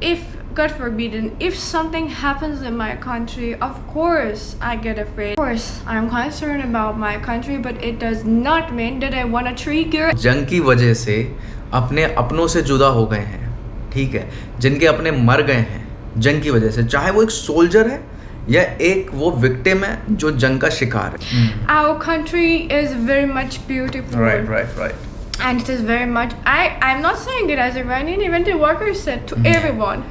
if God forbidden, if something happens in my country, of course I get afraid. Of course, I'm concerned about my country, but it does not mean that I want to trigger. जंग की वजह से अपने अपनों से जुदा हो गए हैं, ठीक है, जिनके अपने मर गए हैं जंग की वजह से, चाहे वो एक सोल्जर है या एक वो विक्टिम है जो जंग का शिकार है. Our country is very much beautiful. Right. And it is very much, I'm not saying it as Iranian, even the workers said to everyone.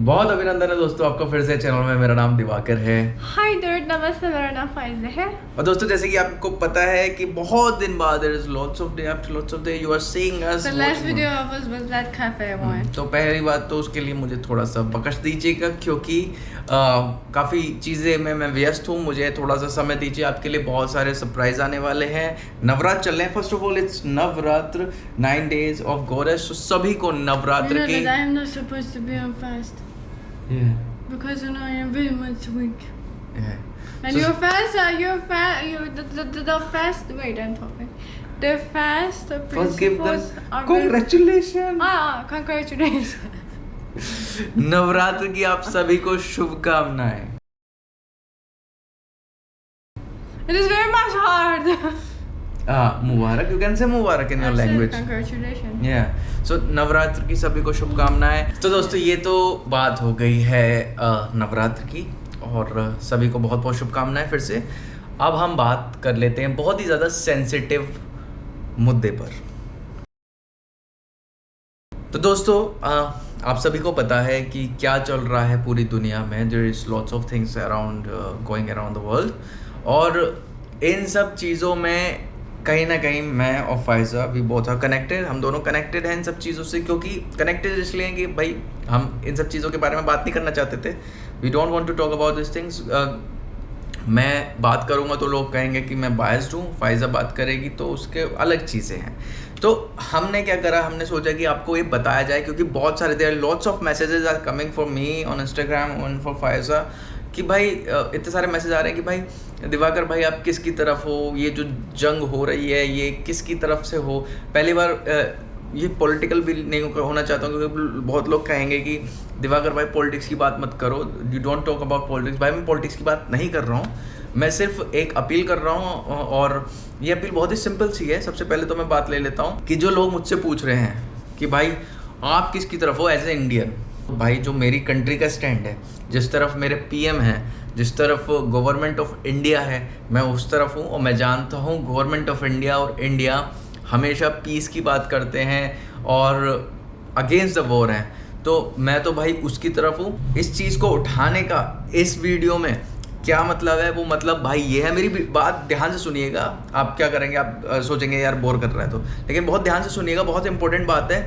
बहुत अभिनंदन है दोस्तों आपका फिर से चैनल में. मेरा नाम दिवाकर है. Hi there, नमस्ते, मेरा नाम फाइज़ा है. और दोस्तों जैसे कि आपको पता है कि बहुत दिन बाद there is lots of day after lots of day you are seeing us. The last video of us was that cafe one. तो पहली बात तो उसके लिए मुझे थोड़ा सा बख्श दीजिएगा क्योंकि काफ़ी चीज़ें में मैं व्यस्त हूँ. मुझे थोड़ा सा समय दीजिए. आपके लिए बहुत सारे सरप्राइज आने वाले हैं. नवरात्र चल रहे हैं. First of all it's Navratra 9 days of goddess. तो सभी को नवरात्र की. I am not supposed to be on fast. Yeah. Because you know I am very much weak. Yeah. And So- you're fast. The fast. Wait, I'm talking. The fast. The First give them principles are very- congratulations. Congratulations. Navratra की आप सभी को शुभकामनाएं. It is very much hard. Mubarak. You can say Mubarak in your language. Congratulations. सो नवरात्र की सभी को शुभकामनाएं. तो दोस्तों ये तो बात हो गई है नवरात्र की और सभी को बहुत बहुत शुभकामनाएं फिर से. अब हम बात कर लेते हैं बहुत ही ज़्यादा सेंसिटिव मुद्दे पर. तो दोस्तों आप सभी को पता है कि क्या चल रहा है पूरी दुनिया में. There is lots of things around going around the world. और इन सब चीज़ों में कहीं ना कहीं मैं और फाइज़ा वी बोथ आर कनेक्टेड. हम दोनों कनेक्टेड हैं इन सब चीज़ों से क्योंकि कनेक्टेड इसलिए कि भाई हम इन सब चीज़ों के बारे में बात नहीं करना चाहते थे. We don't want to talk about this things. मैं बात करूँगा तो लोग कहेंगे कि मैं बायस्ड हूँ. फाइज़ा बात करेगी तो उसके अलग चीज़ें हैं. तो हमने क्या करा, हमने सोचा कि आपको ये बताया जाए क्योंकि बहुत सारे there lots of messages are coming for me on Instagram on for Faiza कि भाई इतने सारे मैसेज आ रहे हैं कि भाई दिवाकर भाई आप किसकी तरफ हो. ये जो जंग हो रही है ये किसकी तरफ से हो. पहली बार ये पॉलिटिकल भी नहीं होना चाहता हूँ क्योंकि बहुत लोग कहेंगे कि दिवाकर भाई पॉलिटिक्स की बात मत करो. You don't talk about politics. भाई मैं पॉलिटिक्स की बात नहीं कर रहा हूँ. मैं सिर्फ एक अपील कर रहा हूँ और ये अपील बहुत ही सिंपल सी है. सबसे पहले तो मैं बात ले लेता हूँ कि जो लोग मुझसे पूछ रहे हैं कि भाई आप किसकी तरफ हो एज ए इंडियन. भाई जो मेरी कंट्री का स्टैंड है, जिस तरफ मेरे पीएम हैं, जिस तरफ गवर्नमेंट ऑफ इंडिया है, मैं उस तरफ हूँ. और मैं जानता हूँ गवर्नमेंट ऑफ इंडिया और इंडिया हमेशा पीस की बात करते हैं और अगेंस्ट द वॉर हैं. तो मैं तो भाई उसकी तरफ हूँ. इस चीज़ को उठाने का इस वीडियो में क्या मतलब है, वो मतलब भाई ये है. मेरी बात ध्यान से सुनिएगा. आप क्या करेंगे, आप सोचेंगे यार बोर कर रहा है तो, लेकिन बहुत ध्यान से सुनिएगा. बहुत इंपॉर्टेंट बात है.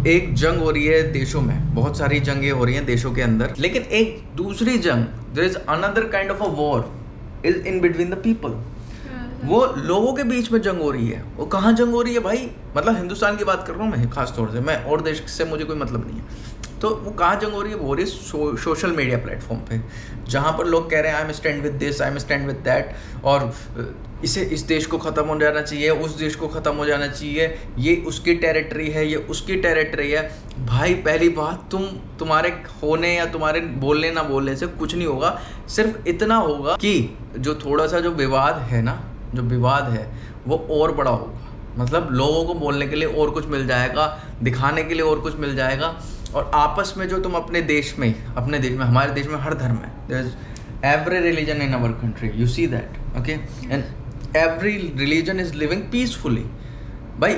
एक जंग हो रही है देशों में, बहुत सारी जंगें हो रही हैं देशों के अंदर, लेकिन एक दूसरी जंग, there is another kind of a war is in between the people. वो लोगों के बीच में जंग हो रही है. वो कहाँ जंग हो रही है भाई, मतलब हिंदुस्तान की बात कर रहा हूँ मैं खास तौर से. मैं और देश से मुझे कोई मतलब नहीं है. तो वो कहाँ जंग हो रही है, वो हो रही है सोशल मीडिया प्लेटफॉर्म पे, जहाँ पर लोग कह रहे हैं I am stand with this, I am stand with that, और इस देश को ख़त्म हो जाना चाहिए, उस देश को ख़त्म हो जाना चाहिए, ये उसकी टेरिटरी है, ये उसकी टेरिटरी है. भाई पहली बात, तुम्हारे होने या तुम्हारे बोलने ना बोलने से कुछ नहीं होगा. सिर्फ इतना होगा कि जो थोड़ा सा जो विवाद है ना, जो विवाद है वो और बड़ा होगा. मतलब लोगों को बोलने के लिए और कुछ मिल जाएगा, दिखाने के लिए और कुछ मिल जाएगा. और आपस में जो तुम अपने देश में, हमारे देश में हर धर्म है. There is every religion in our country, you see that, okay, and every religion is living peacefully. भाई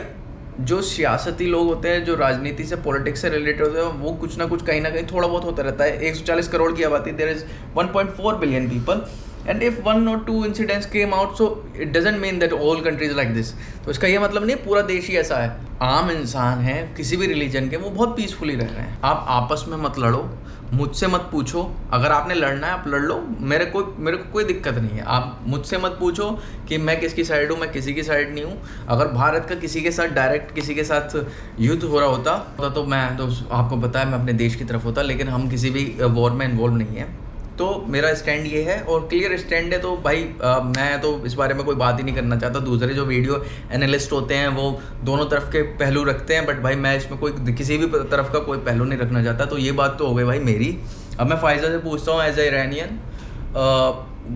जो सियासती लोग होते हैं, जो राजनीति से, पॉलिटिक्स से रिलेटेड होते हैं, वो कुछ ना कुछ कहीं ना कहीं थोड़ा बहुत होता रहता है. 140 करोड़ की आबादी, there is 1.4 billion people. And if 1 or 2 incidents came out, so it doesn't mean that all countries like this. तो इसका ये मतलब नहीं पूरा देश ही ऐसा है। आम इंसान है किसी भी रिलीजन के, वो बहुत पीसफुली रह रहे हैं। आप आपस में मत लड़ो, मुझसे मत पूछो। अगर आपने लड़ना है आप लड़ लो, मेरे को कोई दिक्कत नहीं है। आप मुझसे मत पूछो कि मैं किसकी साइड हूँ, मैं किसी की साइड नहीं हूँ। अगर भारत का किसी के साथ डायरेक्ट किसी के साथ युद्ध हो रहा होता तो मैं तो आपको पता है मैं अपने देश की तरफ होता, लेकिन हम किसी भी वॉर में इन्वॉल्व नहीं है। तो मेरा स्टैंड ये है और क्लियर स्टैंड है। तो भाई मैं तो इस बारे में कोई बात ही नहीं करना चाहता। दूसरे जो वीडियो एनालिस्ट होते हैं वो दोनों तरफ के पहलू रखते हैं, बट भाई मैं इसमें कोई किसी भी तरफ का कोई पहलू नहीं रखना चाहता। तो ये बात तो हो गई भाई मेरी। अब मैं फाइजा से पूछता हूँ एज ए इरानियन,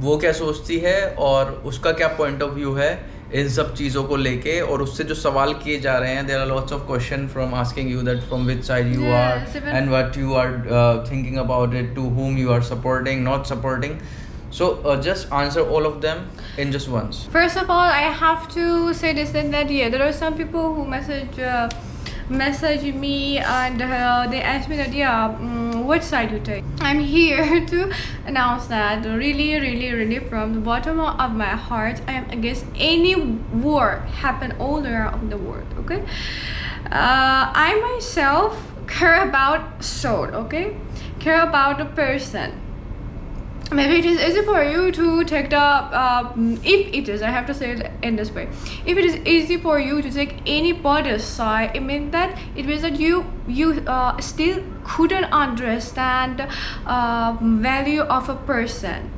वो क्या सोचती है और उसका क्या पॉइंट ऑफ व्यू है इन सब चीज़ों को लेके, और उससे जो सवाल किए जा रहे हैं, there are lots of question from asking you that from which side you are and what you are thinking about it, to whom you are supporting, not supporting. So just answer all of them in just once. First of all, I have to say this that yeah, there are some people who message me and they ask me that what side you take. I'm here to announce that really from the bottom of my heart, I am against any war happen all around the world. Okay, I myself care about soul. Okay, care about a person. Maybe it is easy for you to take the if it is, I have to say it in this way, if it is easy for you to take any body's side, it means that you still couldn't understand value of a person.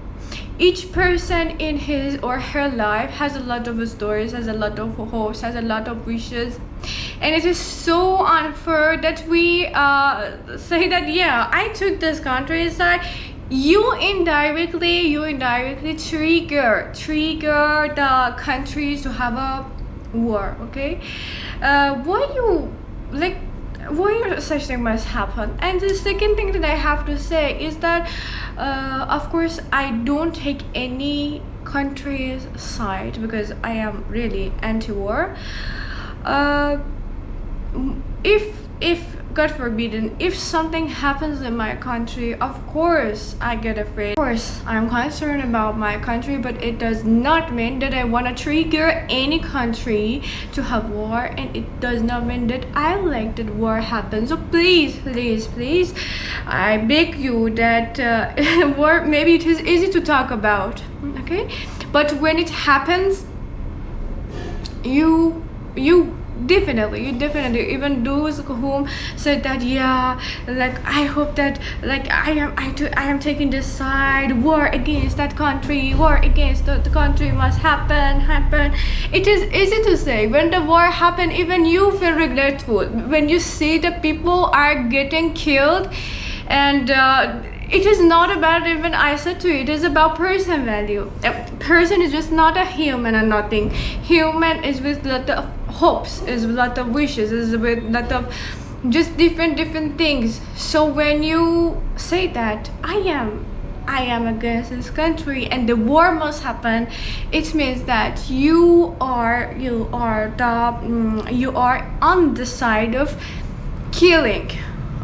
Each person in his or her life has a lot of stories, has a lot of hopes, has a lot of wishes, and it is so unfair that we say that yeah, I took this country's side. You indirectly trigger the countries to have a war. Okay, why such thing must happen? And the second thing that I have to say is that of course I don't take any country's side because I am really anti-war. If God forbidden, if something happens in my country, of course I get afraid. Of course I'm concerned about my country, but it does not mean that I want to trigger any country to have war, and it does not mean that I like that war happens. So please, I beg you that war, maybe it is easy to talk about, okay, but when it happens, you definitely, even those whom said that yeah, like I hope that like I am taking this side, war against that country, war against the country must happen. It is easy to say. When the war happen, even you feel regretful when you see the people are getting killed, and it is not about, even I said to you, it is about person value. A person is just not a human and nothing. Human is with lot of hopes, is with lot of wishes, is with lot of just different things. So when you say that I am against this country and the war must happen, it means that you are on the side of killing.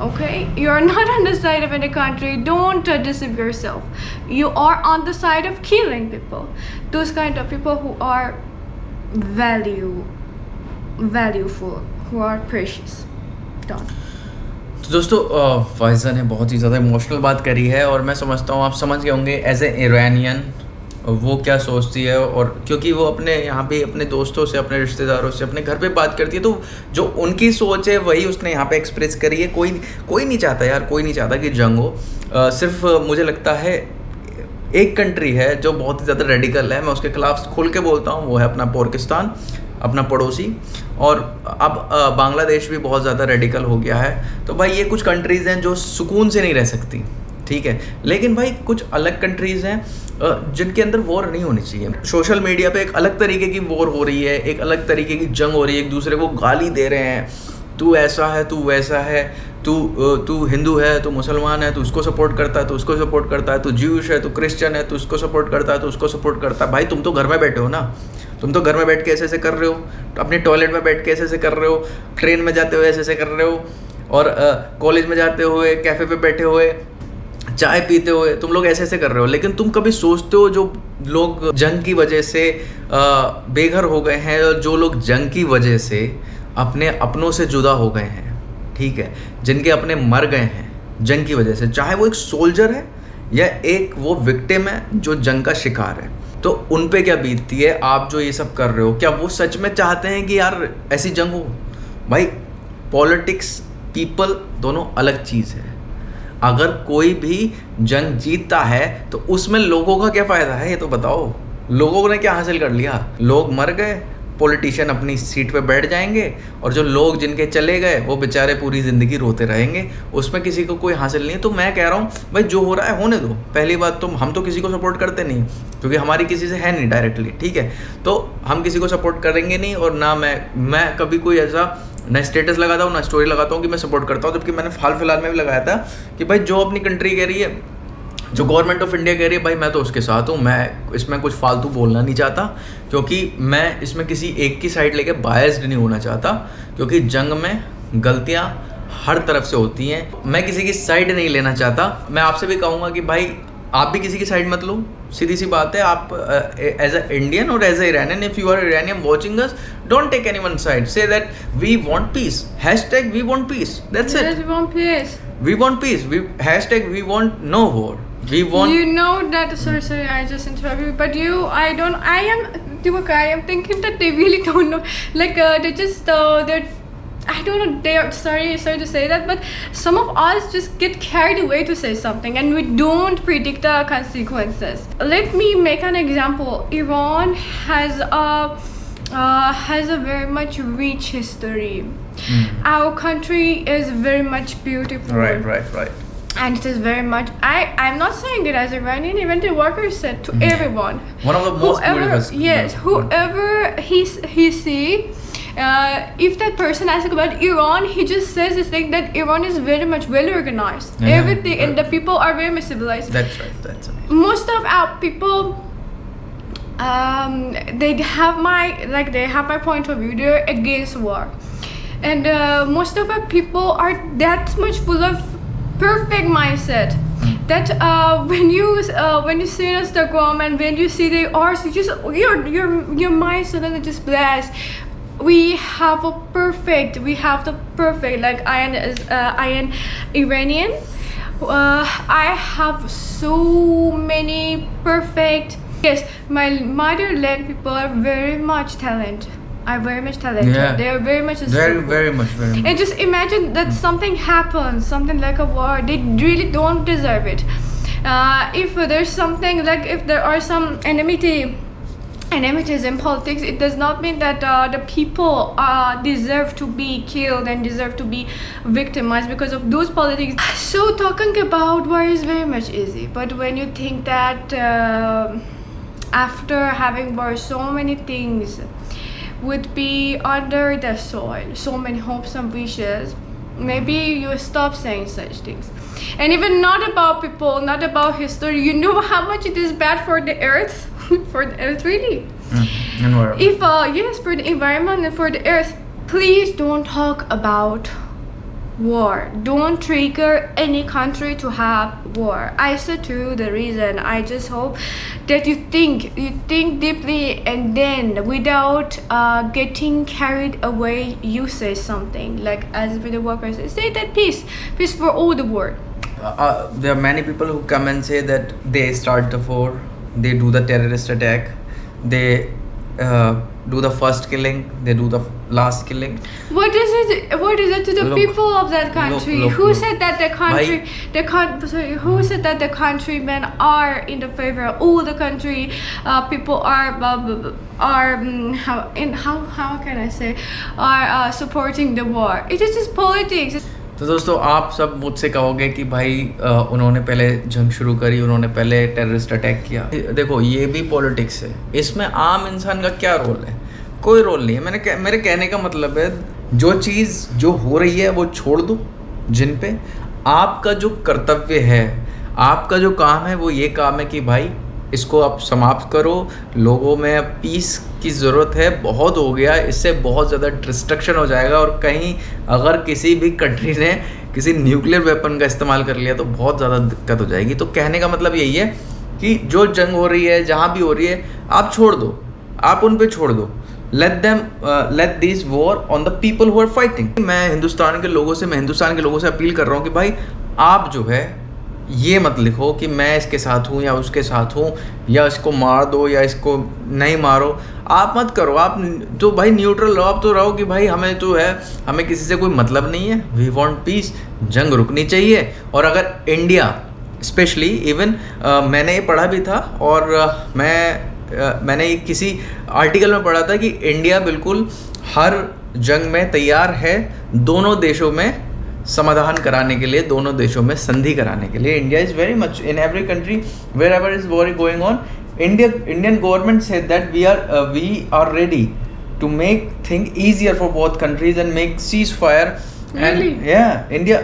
Okay, you are not on the side of any country. Don't deceive yourself. You are on the side of killing people, those kind of people who are valueful, who are precious. Don't. तो दोस्तों Pfizer ने बहुत ही ज़्यादा emotional बात करी है, और मैं समझता हूँ आप समझ गए होंगे एज ए इरानियन वो क्या सोचती है। और क्योंकि वो अपने यहाँ पे अपने दोस्तों से, अपने रिश्तेदारों से, अपने घर पे बात करती है, तो जो उनकी सोच है वही उसने यहाँ पे एक्सप्रेस करी है। कोई नहीं चाहता यार, कोई नहीं चाहता कि जंग हो। सिर्फ मुझे लगता है एक कंट्री है जो बहुत ही ज़्यादा रेडिकल है, मैं उसके खिलाफ खुल के बोलता हूँ, वो है अपना पाकिस्तान, अपना पड़ोसी। और अब बांग्लादेश भी बहुत ज़्यादा रेडिकल हो गया है। तो भाई ये कुछ कंट्रीज़ हैं जो सुकून से नहीं रह सकती, ठीक है, लेकिन भाई कुछ अलग कंट्रीज़ हैं जिनके अंदर वॉर नहीं होनी चाहिए। सोशल मीडिया पे एक अलग तरीके की वॉर हो रही है, एक अलग तरीके की जंग हो रही है, एक दूसरे को गाली दे रहे हैं, तू ऐसा है, तू वैसा है, तू हिंदू है, तू मुसलमान है, तू उसको सपोर्ट करता है, तू उसको सपोर्ट करता है, तू ज्यूश है, तू क्रिश्चियन है, तू उसको सपोर्ट करता है, तू उसको सपोर्ट करता है। भाई तुम तो घर में बैठे हो ना, तुम तो घर में बैठ के ऐसे कर रहे हो, अपने टॉयलेट में बैठ के ऐसे कर रहे हो, ट्रेन में जाते हुए ऐसे कर रहे हो, और कॉलेज में जाते हुए, कैफ़े पे बैठे हुए, चाय पीते हुए तुम लोग ऐसे ऐसे कर रहे हो, लेकिन तुम कभी सोचते हो जो लोग जंग की वजह से बेघर हो गए हैं, और जो लोग जंग की वजह से अपने अपनों से जुदा हो गए हैं, ठीक है, जिनके अपने मर गए हैं जंग की वजह से, चाहे वो एक सोल्जर है या एक वो विक्टिम है जो जंग का शिकार है, तो उन पे क्या बीतती है। आप जो ये सब कर रहे हो, क्या वो सच में चाहते हैं कि यार ऐसी जंग हो? भाई पॉलिटिक्स पीपल दोनों अलग चीज़ है। अगर कोई भी जंग जीतता है तो उसमें लोगों का क्या फ़ायदा है, ये तो बताओ। लोगों ने क्या हासिल कर लिया? लोग मर गए, पॉलिटिशियन अपनी सीट पे बैठ जाएंगे, और जो लोग जिनके चले गए वो बेचारे पूरी ज़िंदगी रोते रहेंगे, उसमें किसी को कोई हासिल नहीं है। तो मैं कह रहा हूँ भाई जो हो रहा है होने दो। पहली बात तो हम तो किसी को सपोर्ट करते नहीं, क्योंकि हमारी किसी से है नहीं डायरेक्टली, ठीक है, तो हम किसी को सपोर्ट करेंगे नहीं। और ना मैं कभी कोई ऐसा ना स्टेटस लगाता हूँ ना स्टोरी लगाता हूँ कि मैं सपोर्ट करता हूँ, जबकि मैंने हाल फिलहाल में भी लगाया था कि भाई जो अपनी कंट्री कह रही है, जो गवर्नमेंट ऑफ इंडिया कह रही है, भाई मैं तो उसके साथ हूँ। मैं इसमें कुछ फालतू बोलना नहीं चाहता, क्योंकि मैं इसमें किसी एक की साइड लेके बायस्ड नहीं होना चाहता, क्योंकि जंग में गलतियाँ हर तरफ से होती हैं। मैं किसी की साइड नहीं लेना चाहता। मैं आपसे भी कहूँगा कि भाई आप भी किसी की साइड मत लो, सीधी सी बात है। आप एज अ इंडियन और as a Iranian, if you are Iranian watching us, don't take anyone side, say that we want peace, hashtag we want peace, that's it, We want peace. we want peace, we hashtag we want no war, we want You know that, sorry, I just interrupted you, but I am thinking that they really don't know, like they just they're, I don't know, they are, sorry to say that, but some of us just get carried away to say something and we don't predict the consequences. Let me make an example. Iran has a very much rich history. Our country is very much beautiful. right. And it is very much, I'm not saying it as Iranian, even the workers said to everyone, one of the most beautiful, yes, whoever he see, if that person asks about Iran, he just says this thing that Iran is very much well organized, everything, and the people are very much civilized. That's right. Most of our people, they have my point of view. They're against war, and most of our people are that much full of perfect mindset that when you see Instagram and when you see the arts, you just your mind suddenly just blasts. We have the perfect, like I am Iranian. I have so many perfect. Yes, my motherland people are very much talented. Yeah. They are very much very much. And just imagine that something happens, something like a war. They really don't deserve it. If there's something like, if there are some enmities in politics, it does not mean that the people deserve to be killed and deserve to be victimized because of those politics. So talking about war is very much easy, but when you think that after having war, so many things would be under the soil, so many hopes and wishes, maybe you stop saying such things. And even not about people, not about history, you know how much it is bad for the earth. For the earth, really. Environment. If yes, for the environment and for the earth, please don't talk about war. Don't trigger any country to have war. I said to you the reason. I just hope that you think deeply, and then without getting carried away, you say something like, as with the workers say that peace for all the world. There are many people who come and say that they start the war, they do the terrorist attack, they do the first killing, they do the last killing. What is it to the people of that country? Who said that who said that the countrymen are in the favor of all the country people are how can I say, are supporting the war? It is just politics. तो दोस्तों आप सब मुझसे कहोगे कि भाई उन्होंने पहले जंग शुरू करी, उन्होंने पहले टेररिस्ट अटैक किया। देखो ये भी पॉलिटिक्स है, इसमें आम इंसान का क्या रोल है? कोई रोल नहीं है। मेरे कहने का मतलब है, जो चीज़ जो हो रही है वो छोड़ दो, जिन पे आपका जो कर्तव्य है, आपका जो काम है, वो ये काम है कि भाई इसको आप समाप्त करो। लोगों में पीस की ज़रूरत है, बहुत हो गया, इससे बहुत ज़्यादा डिस्ट्रक्शन हो जाएगा। और कहीं अगर किसी भी कंट्री ने किसी न्यूक्लियर वेपन का इस्तेमाल कर लिया तो बहुत ज़्यादा दिक्कत हो जाएगी। तो कहने का मतलब यही है कि जो जंग हो रही है, जहाँ भी हो रही है, आप छोड़ दो, आप उन पे छोड़ दो। let this war on the people who are fighting। मैं हिंदुस्तान के लोगों से अपील कर रहा हूँ कि भाई आप जो है ये मत लिखो कि मैं इसके साथ हूँ या उसके साथ हूँ, या इसको मार दो या इसको नहीं मारो। आप मत करो, आप तो भाई न्यूट्रल रहो। आप तो रहो कि भाई हमें जो है, हमें किसी से कोई मतलब नहीं है, वी वांट पीस, जंग रुकनी चाहिए। और अगर इंडिया स्पेशली इवन मैंने ये पढ़ा भी था और मैंने किसी आर्टिकल में पढ़ा था कि इंडिया बिल्कुल हर जंग में तैयार है दोनों देशों में समाधान कराने के लिए, दोनों देशों में संधि कराने के लिए। India is very much in every country wherever is war going on, Indian government said that we are ready to make things easier for both countries and make ceasefire. Really? And yeah, India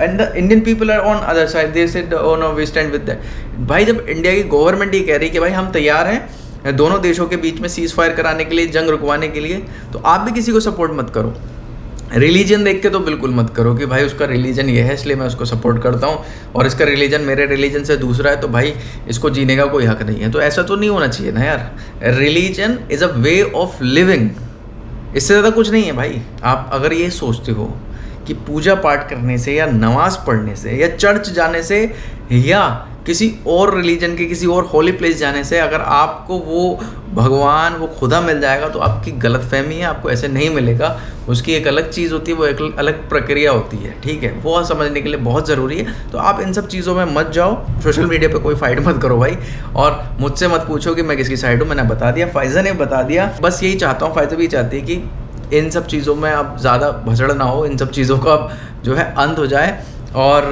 and the Indian people are on other side. They said oh no, we stand with that. भाई जब India की government ये कह रही है कि भाई हम तैयार हैं दोनों देशों के बीच में सीज फायर कराने के लिए, जंग रुकवाने के लिए, तो आप भी किसी को सपोर्ट मत करो। रिलीजन देख के तो बिल्कुल मत करो कि भाई उसका रिलीजन ये है इसलिए मैं उसको सपोर्ट करता हूँ और इसका रिलीजन मेरे रिलीजन से दूसरा है तो भाई इसको जीने का कोई हक नहीं है। तो ऐसा तो नहीं होना चाहिए ना यार। Religion is a way of living, इससे ज़्यादा कुछ नहीं है भाई। आप अगर ये सोचते हो कि पूजा पाठ करने से या नमाज पढ़ने से या चर्च जाने से या किसी और रिलीजन के किसी और होली प्लेस जाने से अगर आपको वो भगवान, वो खुदा मिल जाएगा तो आपकी गलतफहमी है, आपको ऐसे नहीं मिलेगा। उसकी एक अलग चीज़ होती है, वो एक अलग प्रक्रिया होती है, ठीक है। वो समझने के लिए बहुत ज़रूरी है। तो आप इन सब चीज़ों में मत जाओ, सोशल मीडिया पे कोई फाइट मत करो भाई, और मुझसे मत पूछो कि मैं किसकी साइड हूँ। मैंने बता दिया, फ़ाइज़ा ने बता दिया। बस यही चाहता हूँ, फ़ाइज़ा भी चाहती है कि इन सब चीज़ों में अब ज़्यादा भसड़ ना हो, इन सब चीज़ों का अब जो है अंत हो जाए और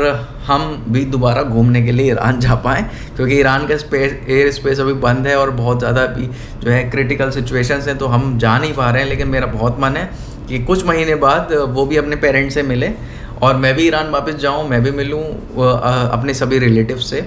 हम भी दोबारा घूमने के लिए ईरान जा पाएँ, क्योंकि ईरान का एयर स्पेस अभी बंद है और बहुत ज़्यादा अभी जो है क्रिटिकल सिचुएशंस हैं, तो हम जा नहीं पा रहे हैं। लेकिन मेरा बहुत मन है कि कुछ महीने बाद वो भी अपने पेरेंट्स से मिले और मैं भी ईरान वापस जाऊँ, मैं भी मिलूँ अपने सभी रिलेटिव से.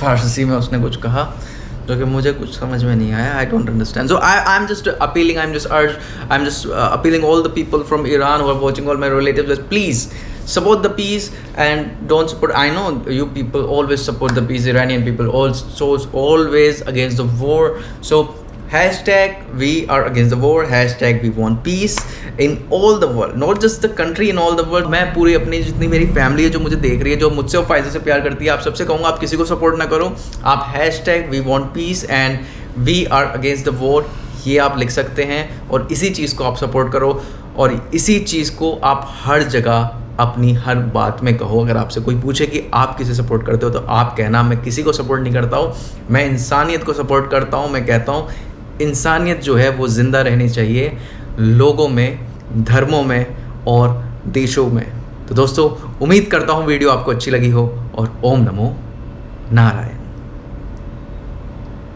फारसी में उसने कुछ कहा जो कि मुझे कुछ समझ में नहीं आया. I don't understand. So I'm just appealing. I'm just appealing all the people from Iran who are watching, all my relatives, that please support the peace and don't support. I know you people always support the peace. Iranian people also always against the war. So #we are against the war, #we want peace in all the world, not just the country, in all the world. मैं पूरी अपनी जितनी मेरी family है जो मुझे देख रही है, जो मुझसे और फायदे से प्यार करती है, आप सबसे कहूँगा आप किसी को सपोर्ट ना करो. आप #we want peace and we are against the war ये आप लिख सकते हैं और इसी चीज़ को आप सपोर्ट करो और इसी चीज़ को आप हर जगह अपनी हर बात में कहो. अगर आपसे कोई पूछे कि आप किसे सपोर्ट करते हो तो आप कहना मैं किसी को सपोर्ट नहीं करता हूँ, मैं इंसानियत को सपोर्ट करता हूँ. मैं कहता हूँ इंसानियत जो है वो ज़िंदा रहनी चाहिए लोगों में, धर्मों में और देशों में. तो दोस्तों उम्मीद करता हूँ वीडियो आपको अच्छी लगी हो और ओम नमो नारायण.